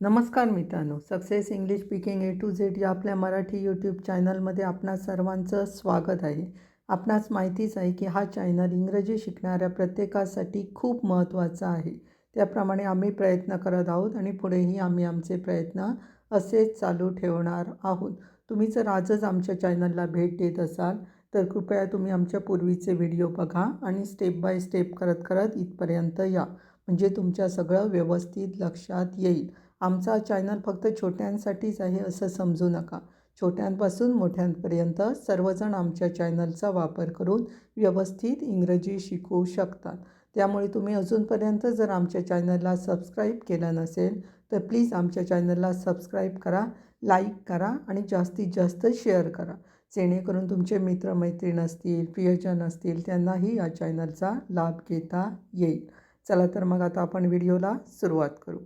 नमस्कार मित्रांनो, success English speaking A to Z या आपल्या मराठी यूट्यूब चॅनलमध्ये आपणा सर्वांचं स्वागत आहे. आपणास माहितीच आहे की हा चॅनल इंग्रजी शिकणाऱ्या प्रत्येकासाठी खूप महत्त्वाचा आहे. त्याप्रमाणे आम्ही प्रयत्न करत आहोत आणि पुढेही आम्ही आमचे प्रयत्न असेच चालू ठेवणार आहोत. तुम्ही जर आजच आमच्या चॅनलला भेट देत असाल तर कृपया तुम्ही आमच्या पूर्वीचे व्हिडिओ बघा आणि स्टेप बाय स्टेप करत करत इथपर्यंत या, म्हणजे तुमच्या सगळं व्यवस्थित लक्षात येईल. आमचा चॅनल फक्त छोट्यांसाठीच आहे असं समजू नका. छोट्यांपासून मोठ्यांपर्यंत सर्वजण आमच्या चॅनलचा वापर करून व्यवस्थित इंग्रजी शिकू शकतात. त्यामुळे तुम्ही अजूनपर्यंत जर आमच्या चॅनलला सबस्क्राईब केलं नसेल तर प्लीज आमच्या चॅनलला सबस्क्राईब करा, लाईक करा आणि जास्तीत जास्त शेअर करा, जेणेकरून तुमचे मित्रमैत्रीण असतील, प्रियजन असतील त्यांनाही या चॅनलचा लाभ घेता येईल. चला तर मग आता आपण व्हिडिओला सुरुवात करू.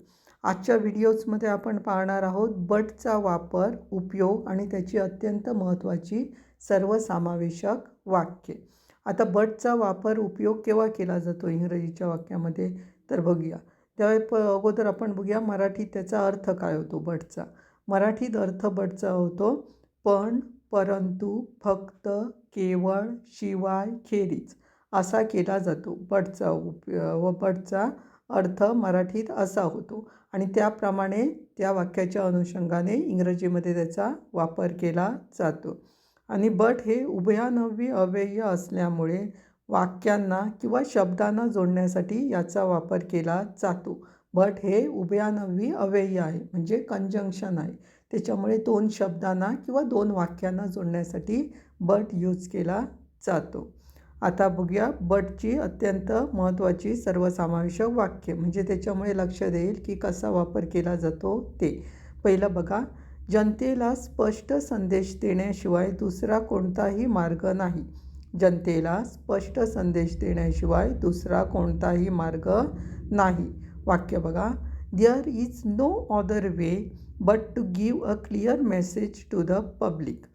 आजच्या व्हिडिओजमध्ये आपण पाहणार आहोत बटचा वापर, उपयोग आणि त्याची अत्यंत महत्त्वाची सर्वसमावेशक वाक्ये. आता बटचा वापर, उपयोग केव्हा केला जातो इंग्रजीच्या वाक्यामध्ये तर बघूया. अगोदर आपण बघूया मराठीत त्याचा अर्थ काय होतो बटचा. मराठीत अर्थ बटचा होतो पण, परंतु, फक्त, केवळ, शिवाय, खेरीज असा केला जातो. बटचा अर्थ मराठीत असा होतो आणि त्याप्रमाणे त्या वाक्याच्या अनुषंगाने इंग्रजीमध्ये त्याचा वापर केला जातो. आणि बट हे उभयान्वयी अव्यय असल्यामुळे वाक्यांना किंवा शब्दांना जोडण्यासाठी याचा वापर केला जातो. बट हे उभयान्वयी अव्यय आहे, म्हणजे कंजंक्शन आहे. त्याच्यामुळे दोन शब्दांना किंवा दोन वाक्यांना जोडण्यासाठी बट यूज केला जातो. आता बघूया बटची अत्यंत महत्त्वाची सर्वसमावेशक वाक्य, म्हणजे त्याच्यामुळे लक्ष देईल की कसा वापर केला जातो ते. पहिलं बघा, जनतेला स्पष्ट संदेश देण्याशिवाय दुसरा कोणताही मार्ग नाही. जनतेला स्पष्ट संदेश देण्याशिवाय दुसरा कोणताही मार्ग नाही. वाक्य बघा, there is no other way but to give a clear message to the public.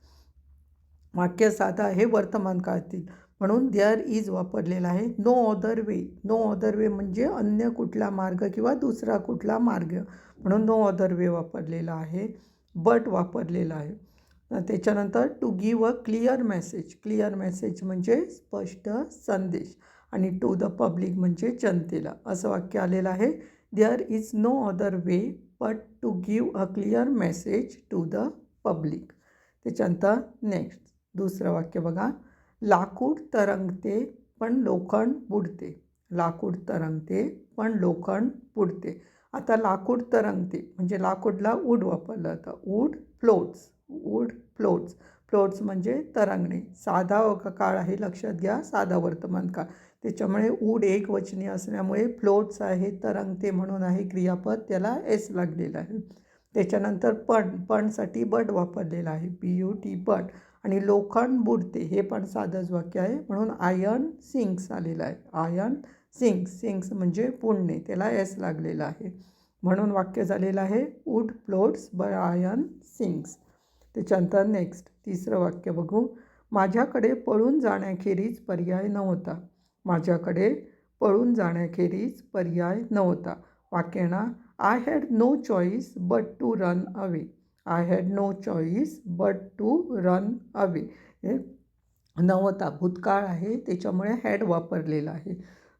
वाक्य साधं आहे, वर्तमान काळातील, म्हणून देअर इज वापरलेला आहे. No other way, no other way म्हणजे अन्य कुठला मार्ग किंवा दुसरा कुठला मार्ग, म्हणून नो अदर वे वापरलेला आहे. बट वापरलेला आहे. त्याच्यानंतर to give a clear message, clear message म्हणजे स्पष्ट संदेश, आणि टू द पब्लिक म्हणजे जनतेला, असं वाक्य आलेलं आहे. There is no other way but to give a clear message to the public. त्याच्यानंतर नेक्स्ट दुसरं वाक्य बघा, लाकूड तरंगते पण लोखंड बुडते. लाकूड तरंगते पण लोखंड बुडते. आता लाकूड तरंगते म्हणजे लाकूडला वूड वापरलं जातं. Wood floats, wood floats, floats म्हणजे तरंगणे. साधा काळ आहे, लक्षात घ्या, साधा वर्तमान काळ. त्याच्यामुळे वूड एक वचनी असल्यामुळे फ्लोट्स आहे, तरंगते म्हणून आहे क्रियापद, त्याला एस लागलेला आहे. त्याच्यानंतर पणसाठी बट वापरलेला आहे, PUT बट. आणि लोखंड बुडते हे पण साधंच वाक्य आहे, म्हणून आयर्न सिंक्स आलेलं आहे. आयर्न सिंक्स, सिंक्स म्हणजे पुडणे, त्याला एस लागलेला आहे, म्हणून वाक्य झालेलं आहे wood floats but iron sinks. त्याच्यानंतर नेक्स्ट तिसरं वाक्य बघू, माझ्याकडे पळून जाण्याखेरीज पर्याय नव्हता. माझ्याकडे पळून जाण्याखेरीज पर्याय नव्हता. वाक्याना I had no choice but to run away. I had no choice but to run away. हे नव्हता भूतकाळ आहे, त्याच्यामुळे हॅड वापरलेला आहे,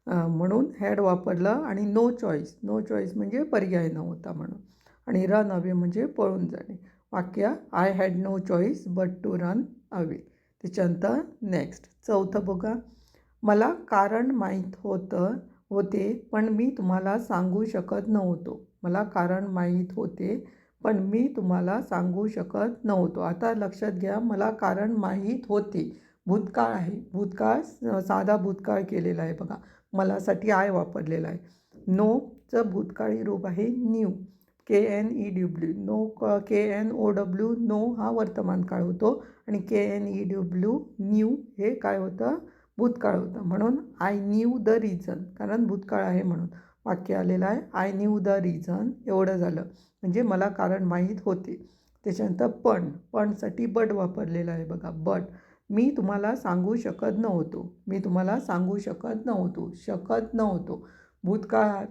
म्हणून हॅड वापरलं. आणि नो चॉईस, नो चॉईस म्हणजे पर्याय नव्हता म्हणून. आणि रन अवे म्हणजे पळून जाणे. वाक्य I had no choice but to run away. त्याच्यानंतर नेक्स्ट चौथं बघा, मला कारण माहीत होते पण मी तुम्हाला सांगू शकत नव्हतो. मला कारण माहीत होते पण मी तुम्हाला सांगू शकत नव्हतो. आता लक्षात घ्या, मला कारण माहीत होते, भूतकाळ आहे, भूतकाळ साधा भूतकाळ केलेला आहे बघा. मलासाठी आय वापरलेला आहे. नोचं भूतकाळी रूप आहे knew, KNEW, know, KNOW, know हा वर्तमान काळ होतो, आणि KNEW न्यू हे काय होतं, भूतकाळ होतं, म्हणून आय न्यू द रिझन, कारण भूतकाळ आहे म्हणून वाक्य आलेलं आहे आय न्यू द रिझन. एवढं झालं, म्हणजे मला कारण माहीत होते. त्याच्यानंतर पणसाठी बट वापरलेलं आहे बघा, बट. मी तुम्हाला सांगू शकत नव्हतो, मी तुम्हाला सांगू शकत नव्हतो, शकत नव्हतो भूतकाळ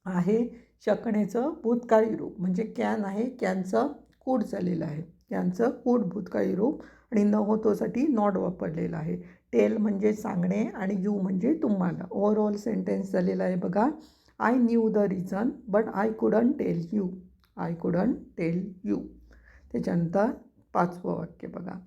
आहे, शकण्याचं भूतकाळी रूप म्हणजे कॅन आहे, कॅनचं कूड झालेलं आहे, कॅनचं कूड भूतकाळी रूप आणि न होतोसाठी नॉट वापरलेलं आहे. टेल म्हणजे सांगणे आणि यू म्हणजे तुम्हाला. ओव्हरऑल सेंटेन्स झालेला आहे बघा. I knew the reason but I couldn't tell you. I couldn't tell you. त्याच्यानंतर 5वं वाक्य बघा.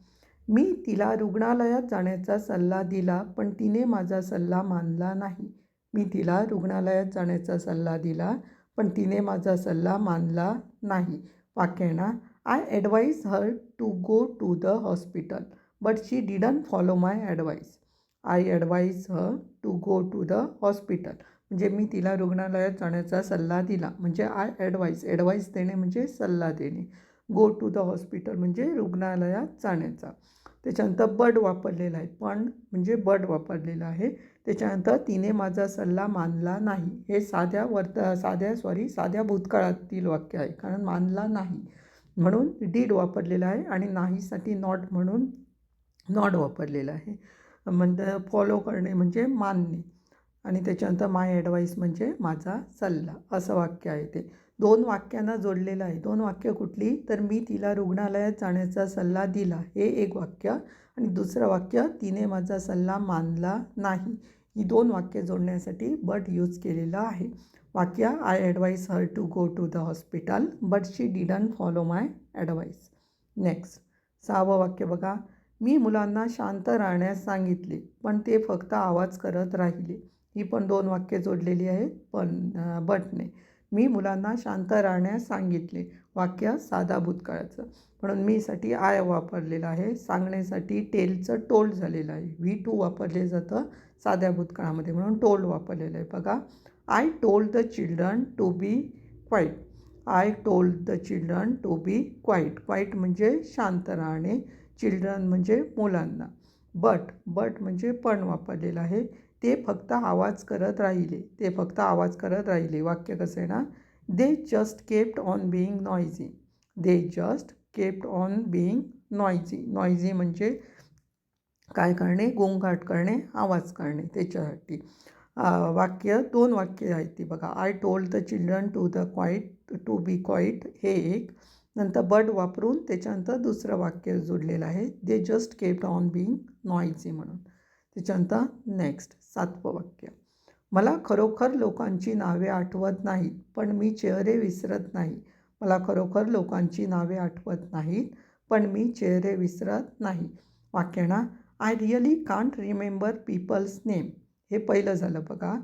मी तिला रुग्णालयात जाण्याचा सल्ला दिला पण तिने माझा सल्ला मानला नाही. मी तिला रुग्णालयात जाण्याचा सल्ला दिला पण तिने माझा सल्ला मानला नाही. वाक्य आहे ना. I advise her to go to the hospital but she didn't follow my advice. I advise her to go to the hospital म्हणजे मी तिला रुग्णालयात जाण्याचा सल्ला दिला. म्हणजे आय ॲडवाईज देणे म्हणजे सल्ला देणे. गो टू द हॉस्पिटल म्हणजे रुग्णालयात जाण्याचा. त्याच्यानंतर बट वापरलेला आहे. पण म्हणजे बट वापरलेला आहे. त्याच्यानंतर तिने माझा सल्ला मानला नाही. हे साध्या भूतकाळातील वाक्य आहे कारण मानला नाही म्हणून डीड वापरलेलं आहे आणि नाहीसाठी नॉट म्हणून नॉट वापरलेलं आहे. म्हणजे फॉलो करणे म्हणजे मानणे आणि त्याच्यानंतर माय ॲडवाईस म्हणजे माझा सल्ला असं वाक्य आहे ते. 2 वाक्यांना जोडलेलं आहे. 2 वाक्य कुठली तर मी तिला रुग्णालयात जाण्याचा सल्ला दिला हे एक वाक्य आणि दुसरं वाक्य तिने माझा सल्ला मानला नाही. ही 2 वाक्य जोडण्यासाठी बट यूज केलेलं आहे. वाक्य I advise her to go to the hospital but she didn't follow my advice. Next 6वं वाक्य बघा. मी मुलांना शांत राहण्यास सांगितले पण ते फक्त आवाज करत राहिले. ही पण 2 वाक्य जोडलेली आहेत बटने. मी मुलांना शांत राहण्यास सांगितले. वाक्य साधा भूतकाळाचं म्हणून मीसाठी आय वापरलेलं आहे. सांगण्यासाठी टेलचं टोल्ड झालेलं आहे. V2 वापरले जातं साध्या भूतकाळामध्ये म्हणून टोल्ड वापरलेलं आहे. बघा. I told the children to be quiet. I told the children to be quiet. Quiet म्हणजे शांत राहणे. चिल्ड्रन म्हणजे मुलांना. बट म्हणजे पण वापरलेलं आहे. ते फक्त आवाज करत राहिले. ते फक्त आवाज करत राहिले. वाक्य कसं आहे ना. They just kept on being noisy. They just kept on being noisy. Noisy म्हणजे काय करणे गोंगाट करणे आवाज करणे त्याच्यासाठी. वाक्य 2 वाक्य आहेत ती बघा. I told the children to be quiet हे एक. नंतर बट वापरून त्याच्यानंतर दुसरं वाक्य जोडलेलं आहे. They just kept on being noisy म्हणून. त्याच्यानंतर नेक्स्ट 7वं वाक्य. मला खरोखर लोकांची नावे आठवत नाहीत पण मी चेहरे विसरत नाही. मला खरोखर लोकांची नावे आठवत नाहीत पण मी चेहरे विसरत नाही. वाक्य ना. I really can't remember people's name. हे पहिलं झालं बघा.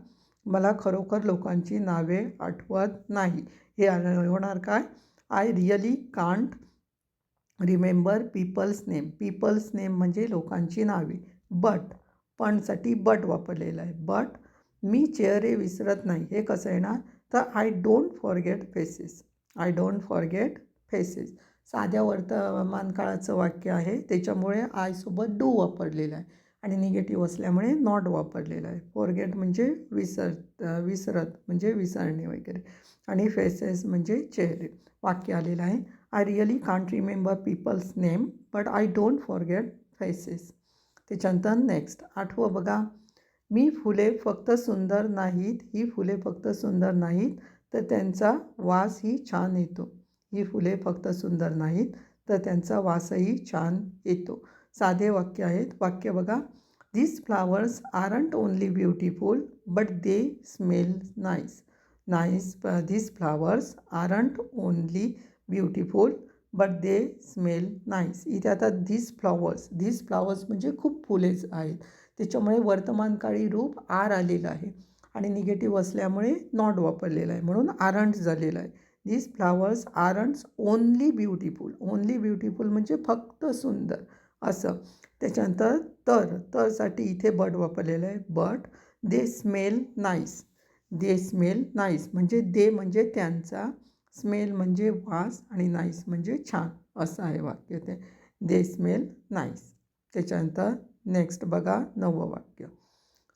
मला खरोखर लोकांची नावे आठवत नाही. हे होणार काय. I really can't remember people's name. People's name म्हणजे लोकांची नावे. पणसाठी बट वापरलेलं आहे. बट मी चेहरे विसरत नाही. हे कसं आहे ना तर I don't forget faces. I don't forget faces. साध्या वर्तमान काळाचं वाक्य आहे त्याच्यामुळे आयसोबत डू वापरलेलं आहे आणि निगेटिव्ह असल्यामुळे नॉट वापरलेलं आहे. फॉरगेट म्हणजे विसरत म्हणजे विसरणे वगैरे आणि फेसेस म्हणजे चेहरे. वाक्य आलेलं आहे. I really can't remember people's name but I don't forget faces. त्याच्यानंतर नेक्स्ट 8वं बघा. मी फुले फक्त सुंदर नाहीत. ही फुले फक्त सुंदर नाहीत तर त्यांचा वासही छान येतो. ही फुले फक्त सुंदर नाहीत तर त्यांचा वासही छान येतो. साधे वाक्य आहेत. वाक्य बघा. These flowers aren't only beautiful but they smell nice. These flowers aren't only beautiful but they smell nice. इथे आता these flowers म्हणजे खूप फुलेच आहेत त्याच्यामुळे वर्तमानकाळी रूप आर आलेलं आहे आणि निगेटिव्ह असल्यामुळे नॉट वापरलेलं आहे म्हणून आरंट झालेलं आहे. These flowers aren't only beautiful. Only beautiful म्हणजे फक्त सुंदर असं. त्याच्यानंतर तरसाठी इथे बट वापरलेलं आहे. But they smell nice. They smell nice म्हणजे दे म्हणजे त्यांचा, स्मेल म्हणजे वास आणि नाईस म्हणजे छान असं आहे वाक्य ते. दे स्मेल नाईस. त्याच्यानंतर नेक्स्ट बघा 9वं वाक्य.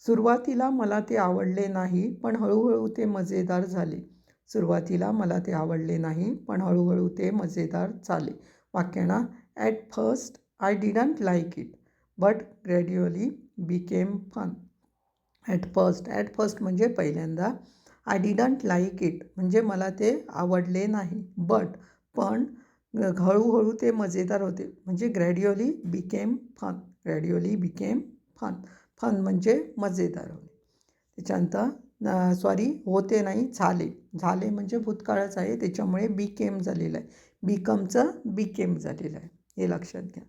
सुरुवातीला मला ते आवडले नाही पण हळूहळू ते मजेदार झाले. सुरुवातीला मला ते आवडले नाही पण हळूहळू ते मजेदार झाले. वाक्य ना. At first I didn't like it but gradually became fun. At first म्हणजे पहिल्यांदा. आय डिडंट लाईक इट म्हणजे मला ते आवडले नाही. पण हळूहळू ते मजेदार होते म्हणजे gradually became fun. Gradually became fun. Fun म्हणजे मजेदार होणे. त्याच्यानंतर होते नाही झाले. झाले म्हणजे भूतकाळच आहे त्याच्यामुळे बिकेम झालेलं आहे. बिकमचं बिकेम झालेलं आहे हे लक्षात घ्या.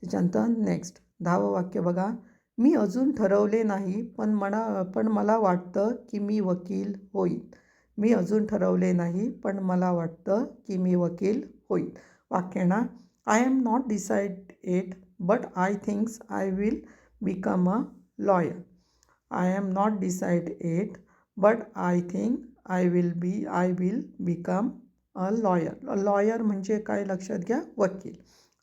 त्याच्यानंतर नेक्स्ट 10वं वाक्य बघा. मी अजून ठरवले नाही पण मला वाटतं की मी वकील होईन. मी अजून ठरवले नाही पण मला वाटतं की मी वकील होईन. वाक्य I am not decide it but I thinks I will become a lawyer. I am not decide it but I think I will become a lawyer. Lawyer म्हणजे काय लक्षात घ्या, वकील.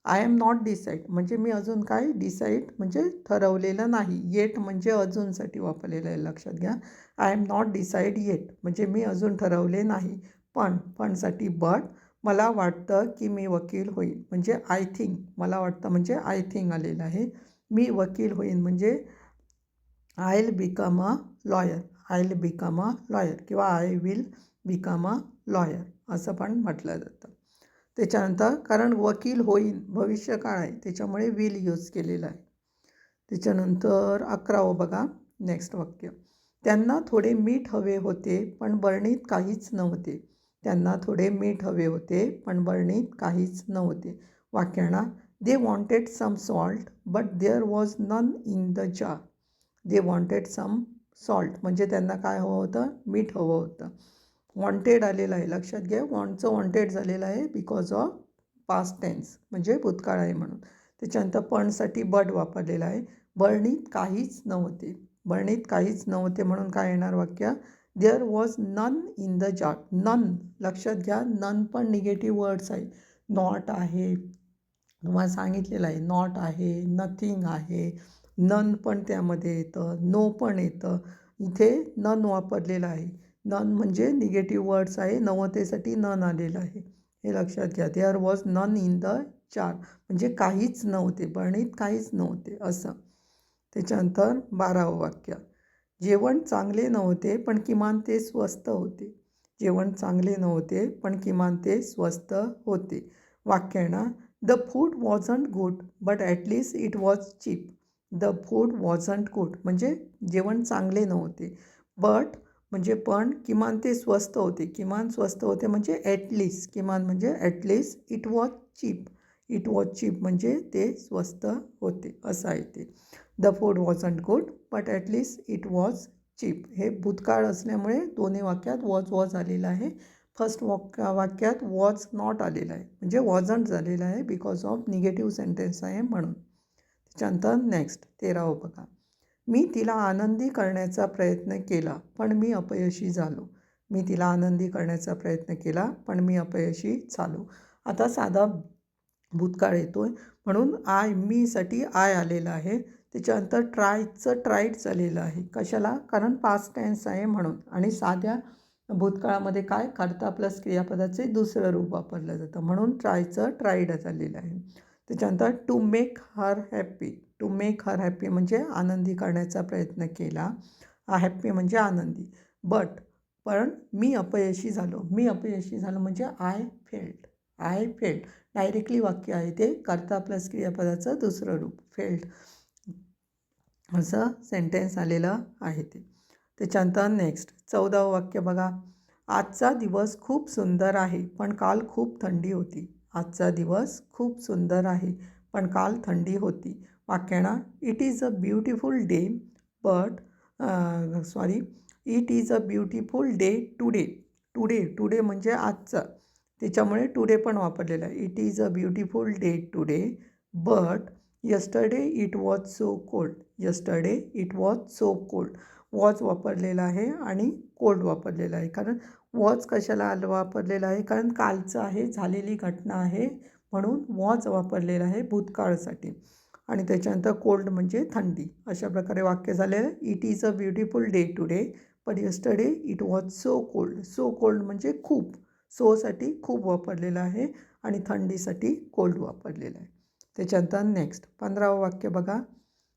आय एम नॉट डिसाईड म्हणजे मी अजून काय, decide म्हणजे ठरवलेलं नाही. येट म्हणजे अजूनसाठी वापरलेलं आहे लक्षात घ्या. I am not decide eight म्हणजे मी अजून ठरवले नाही. पणसाठी मला वाटतं की मी वकील होईल म्हणजे आय थिंक. मला वाटतं म्हणजे आय थिंक आलेलं आहे. मी वकील होईन म्हणजे I will become a lawyer. I will become a lawyer किंवा I will become a lawyer असं पण म्हटलं जातं. त्याच्यानंतर कारण वकील होईन भविष्यकाळ आहे त्याच्यामुळे विल यूज केलेला आहे. त्याच्यानंतर 11वं बघा नेक्स्ट वाक्य. त्यांना थोडे मीठ हवे होते पण बरणीत काहीच नव्हते. त्यांना थोडे मीठ हवे होते पण बरणीत काहीच नव्हते. वाक्याना they wanted some salt but there was none in the jar. They wanted some salt म्हणजे त्यांना काय हवं होतं, मीठ हवं होतं. वॉन्टेड आलेलं आहे लक्षात घ्या. वॉन्टचं वॉन्टेड झालेलं आहे बिकॉज ऑफ पास्ट टेन्स म्हणजे भूतकाळ आहे म्हणून. त्याच्यानंतर पणसाठी बट वापरलेला आहे. बरणीत काहीच नव्हते. बरणीत काहीच नव्हते म्हणून काय येणार वाक्य, there was none in the jar. None लक्षात घ्या, नन पण निगेटिव्ह वर्ड्स आहे. नॉट आहे, तुम्हाला सांगितलेलं आहे नॉट आहे, नथिंग आहे, नन पण त्यामध्ये येतं, नो पण येतं. इथे नन वापरलेलं आहे. नन म्हणजे निगेटिव्ह वर्ड्स आहे, नवतेसाठी नन आलेलं आहे हे लक्षात घ्या. There was none in the jar म्हणजे काहीच नव्हते, बरणीत काहीच नव्हते असं. त्याच्यानंतर 12वं वाक्य. जेवण चांगले नव्हते पण किमान ते स्वस्त होते. जेवण चांगले नव्हते पण किमान ते स्वस्त होते. वाक्य the food wasn't good but at least it was cheap. The food wasn't good म्हणजे जेवण चांगले नव्हते. बट म्हणजे पण किमान ते स्वस्त होते. किमान स्वस्त होते म्हणजे ॲटलीस्ट. किमान म्हणजे at least it was cheap. It was cheap म्हणजे ते स्वस्त होते असं आहे ते. The food wasn't good but at least it was cheap. हे भूतकाळ असल्यामुळे दोन्ही वाक्यात वॉज आलेलं आहे. फर्स्ट वाक्यात वॉज नॉट आलेलं आहे म्हणजे वॉजंट झालेलं आहे बिकॉज ऑफ निगेटिव्ह सेंटेन्स आहे म्हणून. त्याच्यानंतर नेक्स्ट 13वं बघा. मी तिला आनंदी करण्याचा प्रयत्न केला पण मी अपयशी झालो. मी तिला आनंदी करण्याचा प्रयत्न केला पण मी अपयशी झालो. आता साधा भूतकाळ येतो आहे म्हणून मीसाठी आय आलेलं आहे. त्याच्यानंतर ट्राईड झालेलं आहे. कशाला, कारण पास्ट टेन्स आहे म्हणून. आणि साध्या भूतकाळामध्ये काय, कर्ता प्लस क्रियापदाचे दुसरं रूप वापरलं जातं म्हणून ट्राईड झालेलं आहे. त्याच्यानंतर to make her happy. To make her happy म्हणजे आनंदी करण्याचा प्रयत्न केला. हॅप्पी म्हणजे आनंदी. पण मी अपयशी झालो. मी अपयशी झालो म्हणजे आय फेल्ड. डायरेक्टली वाक्य आहे ते, कर्ता प्लस क्रियापदाचं दुसरं रूप फेल्ड असं सेंटेन्स आलेलं आहे ते. त्याच्यानंतर नेक्स्ट 14वं वाक्य बघा. आजचा दिवस खूप सुंदर आहे पण काल खूप थंडी होती. आजचा दिवस खूप सुंदर आहे पण काल थंडी होती. वाक्याना it is a beautiful day it is a beautiful day today. Today म्हणजे आजचं त्याच्यामुळे टुडे पण वापरलेलं आहे. It is a beautiful day today but yesterday it was so cold. Yesterday it was so cold. Was वापरलेला आहे आणि cold वापरलेला आहे. कारण वॉज कशाला वापरलेला आहे, कारण कालचं आहे, झालेली घटना आहे म्हणून वॉज वापरलेला आहे भूतकाळासाठी. आणि त्याच्यानंतर कोल्ड म्हणजे थंडी. अशा प्रकारे वाक्य झालेलं आहे. It is a beautiful day today but yesterday it was so cold. So cold म्हणजे खूप. सोसाठी खूप वापरलेलं आहे आणि थंडीसाठी कोल्ड वापरलेलं आहे. त्याच्यानंतर नेक्स्ट 15वं वाक्य बघा.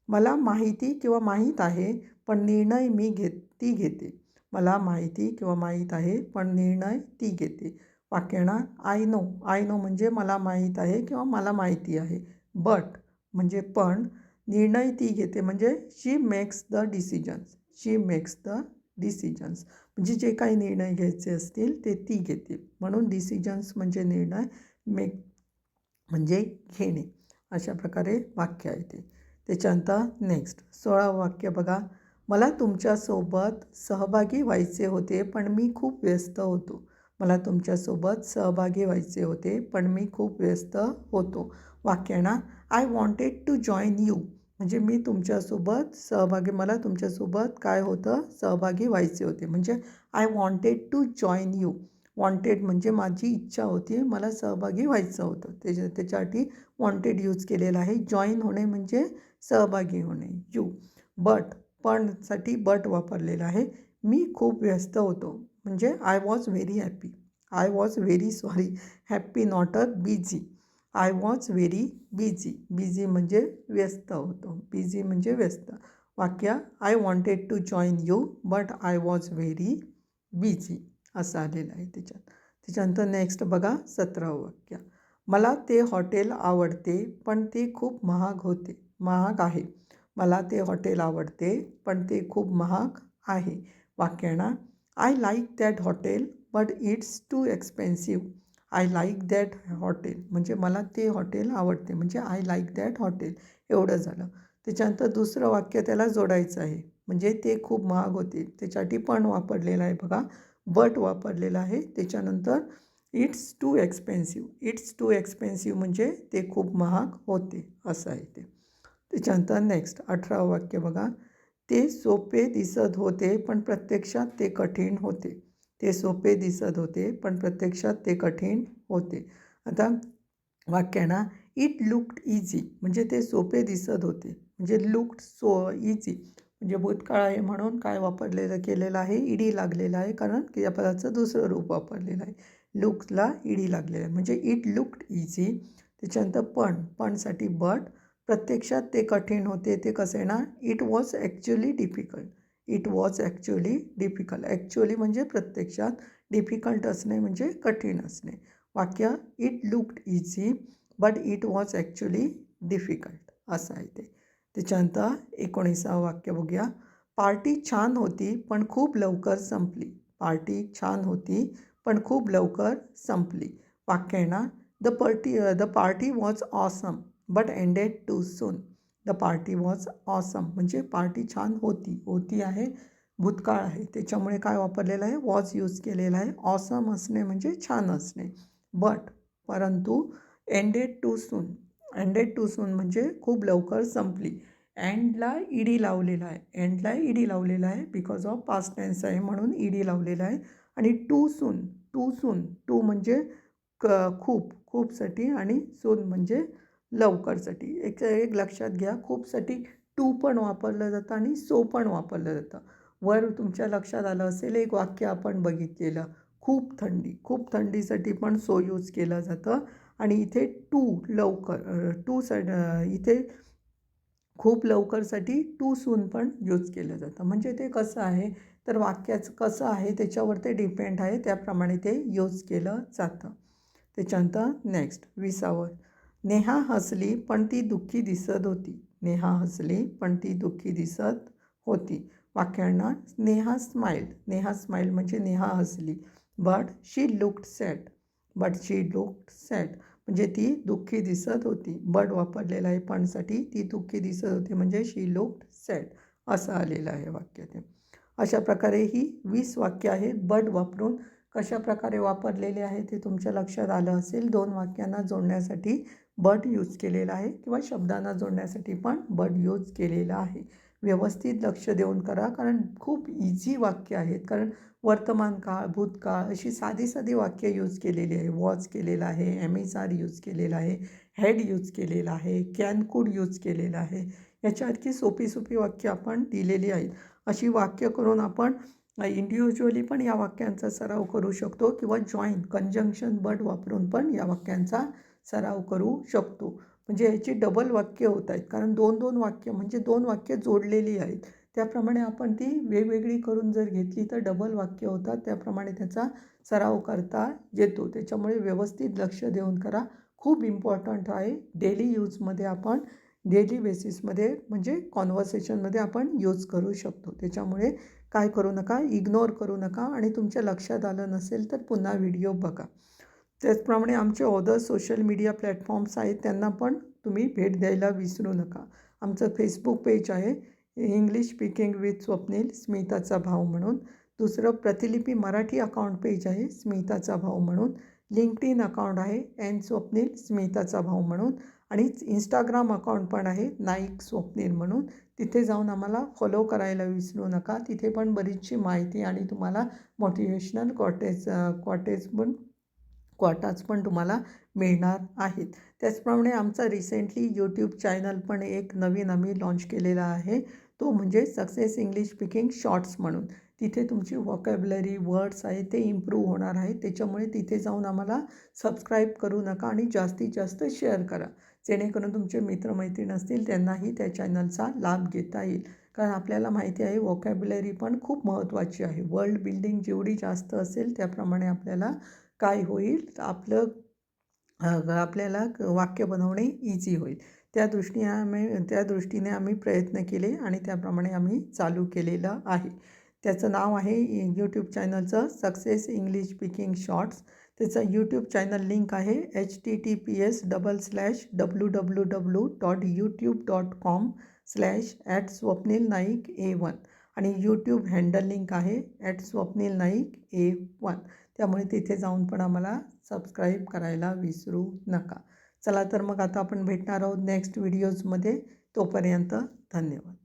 मला माहिती किंवा माहीत आहे पण निर्णय मी घेते. मला माहिती किंवा माहीत आहे, पण निर्णय ती घेते. वाक्यानं आय नो म्हणजे मला माहीत आहे किंवा मला माहिती आहे. बट म्हणजे पण निर्णय ती घेते म्हणजे she makes the decisions. She makes the decisions म्हणजे जे काही निर्णय घ्यायचे असतील ते ती घेते. म्हणून डिसिजन्स म्हणजे निर्णय, मेक म्हणजे घेणे. अशा प्रकारे वाक्य आहे ते. त्याच्यानंतर नेक्स्ट 16वं वाक्य बघा. मला तुमच्यासोबत सहभागी व्हायचे होते पण मी खूप व्यस्त होतो. मला तुमच्यासोबत सहभागी व्हायचे होते पण मी खूप व्यस्त होतो. वाक्यानं I wanted to join you म्हणजे मी तुमच्यासोबत सहभागी मला तुमच्यासोबत काय होतं सहभागी व्हायचे होते. म्हणजे I wanted to join you. Wanted म्हणजे माझी इच्छा होती, मला सहभागी व्हायचं होतं. त्याच्यासाठी वॉन्टेड यूज केलेला आहे. जॉईन होणे म्हणजे सहभागी होणे यू. बट पणसाठी बट वापरलेला आहे. मी खूप व्यस्त होतो म्हणजे I was very happy. I was very sorry happy not a busy. I was very busy. Busy म्हणजे व्यस्त होतो. बिझी म्हणजे व्यस्त. वाक्य I wanted to join you but I was very busy असं आलेलं आहे त्याच्यात. त्याच्यानंतर नेक्स्ट बघा 17वं वाक्य. मला ते हॉटेल आवडते पण ते खूप महाग आहे. मला ते हॉटेल आवडते पण ते खूप महाग आहे. वाक्यानं I like that hotel but it's too expensive. I like that hotel म्हणजे मला ते हॉटेल आवडते म्हणजे आय लाईक दॅट हॉटेल एवढं झालं. त्याच्यानंतर दुसरं वाक्य त्याला जोडायचं आहे म्हणजे ते खूप महाग होते. त्याच्यासाठी पण वापरलेलं आहे बघा. बट वापरलेला आहे. त्याच्यानंतर it's too expensive. It's too expensive म्हणजे ते खूप महाग होते असं आहे ते. त्याच्यानंतर नेक्स्ट 18वं वाक्य बघा. ते सोपे दिसत होते पण प्रत्यक्षात ते कठीण होते. ते सोपे दिसत होते पण प्रत्यक्षात ते कठीण होते. आता वाक्यानं इट लुक्ड इझी म्हणजे ते सोपे दिसत होते. म्हणजे लुक्ड सो इझी म्हणजे भूतकाळ आहे म्हणून काय वापरलेलं केलेलं आहे ईडी लागलेलं आहे कारण क्रियापदाचं दुसरं रूप वापरलेलं आहे. लुक्सला ईडी लागलेलं आहे म्हणजे इट लुक्ड इझी. त्याच्यानंतर पणसाठी बट प्रत्यक्षात ते कठीण होते. ते कसं आहे ना it was actually difficult. It was actually difficult. Actually म्हणजे प्रत्यक्षात, डिफिकल्ट असणे म्हणजे कठीण असणे. वाक्य it looked easy but it was actually difficult असं आहे ते. त्याच्यानंतर 19वं वाक्य बघूया. पार्टी छान होती पण खूप लवकर संपली. पार्टी छान होती पण खूप लवकर संपली. वाक्य आहे ना the party was awesome but ended too soon. The party was awesome म्हणजे पार्टी छान होती आहे भूतकाळ आहे त्याच्यामुळे काय वापरलेलं आहे वॉज यूज केलेला आहे. ऑसम असणे म्हणजे छान असणे. परंतु एंडेड टू सून म्हणजे खूप लवकर संपली. एंडला ईडी लावलेला आहे. एंडला ईडी लावलेला आहे बिकॉज ऑफ पास्ट टेन्स आहे म्हणून ईडी लावलेला आहे. आणि टू म्हणजे खूपसाठी आणि सून म्हणजे लवकरसाठी. एक लक्षात घ्या खूपसाठी टू पण वापरलं जातं आणि सो पण वापरलं जातं. वर तुमच्या लक्षात आलं असेल एक वाक्य आपण बघितलेलं खूप थंडीसाठी पण सो यूज केलं जातं आणि इथे इथे खूप लवकरसाठी टू सून पण यूज केलं जातं. म्हणजे ते कसं आहे तर वाक्याचं कसं आहे त्याच्यावर ते डिपेंड आहे त्याप्रमाणे ते यूज केलं जातं. त्याच्यानंतर नेक्स्ट 20वं. नेहा हसली पण ती दुःखी दिसत होती. नेहा हसली पण ती दुःखी दिसत होती. वाक्यांना नेहा स्माइल्ड म्हणजे नेहा हसली. बट शी लुक्ड सॅड म्हणजे ती दुःखी दिसत होती. बट वापरलेला आहे पणसाठी. ती दुःखी दिसत होती म्हणजे शी लुक्ड सॅड असं आलेलं आहे वाक्य ते. अशा प्रकारे ही 20 वाक्य आहेत. बट वापरून कशा प्रकारे वापरलेले आहे ते तुमच्या लक्षात आलं असेल. 2 वाक्यांना जोडण्यासाठी बट यूज केलेला आहे किंवा शब्दांना जोडण्यासाठी पण बट यूज केलेला आहे. व्यवस्थित लक्ष देऊन करा कारण खूप इझी वाक्य आहेत. कारण वर्तमान काळ भूतकाळ अशी साधी वाक्य यूज केलेली आहे. वॉज केलेला आहे, MSR यूज केलेला आहे, हॅड यूज केलेला आहे, कॅन कुड यूज केलेलं आहे. याच्यासारखी सोपी वाक्य आपण दिलेली आहेत. अशी वाक्य करून आपण इंडिव्हिज्युअली पण या वाक्यांचा सराव करू शकतो किंवा कंजंक्शन बट वापरून पण या वाक्यांचा सराव करू शकतो. म्हणजे याची डबल वाक्य होत आहेत कारण दोन वाक्य म्हणजे 2 वाक्य जोडलेली आहेत. त्याप्रमाणे आपण ती वेगवेगळी करून जर घेतली तर डबल वाक्य होतात. त्याप्रमाणे त्याचा सराव करता येतो. त्याच्यामुळे व्यवस्थित लक्ष देऊन करा. खूप इम्पॉर्टंट आहे. डेली यूजमध्ये आपण डेली बेसिसमध्ये म्हणजे कॉन्व्हर्सेशनमध्ये आपण यूज करू शकतो. त्याच्यामुळे काय करू नका, इग्नोर करू नका आणि तुमच्या लक्षात आलं नसेल तर पुन्हा व्हिडिओ बघा. त्याचप्रमाणे आमचे अदर सोशल मीडिया प्लॅटफॉर्म्स आहेत, त्यांना पण तुम्ही भेट द्यायला विसरू नका. आमचं फेसबुक पेज आहे इंग्लिश स्पीकिंग विथ स्वप्नील स्मिताचा भाऊ म्हणून. दुसरं प्रतिलिपी मराठी अकाउंट पेज आहे स्मिताचा भाऊ म्हणून. लिंक्डइन अकाउंट आहे एन स्वप्नील स्मिताचा भाऊ म्हणून. आणि इंस्टाग्राम अकाउंट पण आहे नाईक स्वप्नील म्हणून. तिथे जाऊन आम्हाला फॉलो करायला विसरू नका. तिथे पण बरीचशी माहिती आणि तुम्हाला मोटिवेशनल क्वाटाज पण तुम्हाला मिळणार आहेत. त्याचप्रमाणे आमचा रिसेंटली यूट्यूब चॅनल पण एक नवीन आम्ही लॉन्च केलेला आहे. तो म्हणजे सक्सेस इंग्लिश स्पीकिंग शॉर्ट्स म्हणून. तिथे तुमची व्हॉकॅब्युलरी वर्ड्स आहेत ते इम्प्रूव्ह होणार आहेत. त्याच्यामुळे तिथे जाऊन आम्हाला सबस्क्राईब करू नका आणि जास्तीत जास्त शेअर करा, जेणेकरून तुमचे मित्रमैत्रीण असतील त्यांनाही त्या चॅनलचा लाभ घेता येईल. कारण आपल्याला माहिती आहे व्हॉकॅब्युलरी पण खूप महत्त्वाची आहे. वर्ल्ड बिल्डिंग जेवढी जास्त असेल त्याप्रमाणे आपल्याला काय होईल, आपल्याला वाक्य बनवणे इझी होईल. त्या दृष्टीने आम्ही प्रयत्न केले आणि त्याप्रमाणे आम्ही चालू केलेलं आहे. त्याचं नाव आहे यूट्यूब चॅनलचं सक्सेस इंग्लिश स्पीकिंग शॉर्ट्स. त्याचं यूट्यूब चॅनल लिंक आहे https://www.youtube.com/@स्वप्नील नाईक A1 आणि यूट्यूब हँडल लिंक आहे @स्वप्नील नाईक A1. त्यामुळे तिथे जाऊन पण आम्हाला सबस्क्राईब करायला विसरू नका. चला तर मग आता आपण भेटणार आहोत नेक्स्ट व्हिडिओजमध्ये. तोपर्यंत धन्यवाद.